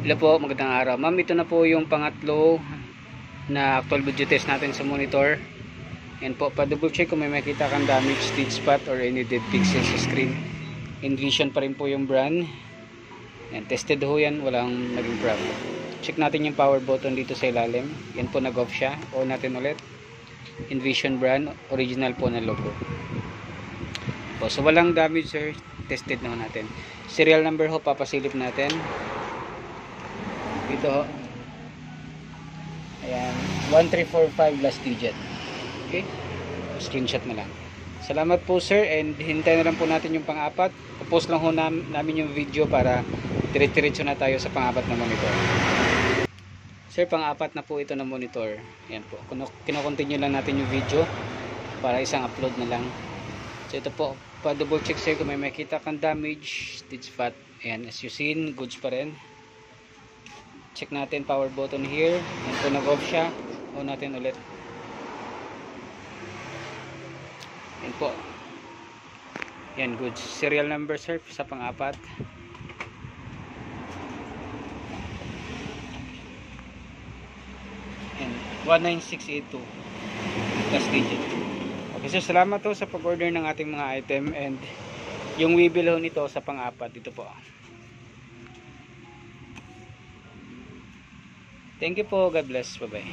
Hello po, magandang araw. Ma'am, ito na po yung pangatlo na actual video test natin sa monitor. Yan po, pa-double check kung may makita kang damage, dead spot or any dead pixels sa screen. Envision pa rin po yung brand. Yan, tested ho yan, walang naging problem. Check natin yung power button dito sa ilalim. Yan po, nag-off siya. On natin ulit. Envision brand, original po na logo. Po, so walang damage sir, tested na ho natin. Serial number ho, papasilip natin. Dito ho. Ayan, 1345 last digit. Okay? Screenshot na lang. Salamat po sir, and hintayin na lang po natin yung pang-apat. Post lang ho namin yung video para dire-diretso na tayo sa pang-apat na monitor. Sir, pang-apat na po ito na monitor. Ayan po. Kino-continue lang natin yung video para isang upload na lang. So ito po, pa-double check sir kung may makita kang damage, dead spot. Ayan, as you seen, goods pa rin. Check natin power button here. Yan po, nag-off siya. On natin ulit. Yan po. Yan, goods. Serial number sir sa pang-apat. Yan, 19682 last digit. Okay sir, salamat to sa pag-order ng ating mga item, and yung webill ho nito sa pang-apat dito po. Thank you po. God bless. Bye-bye.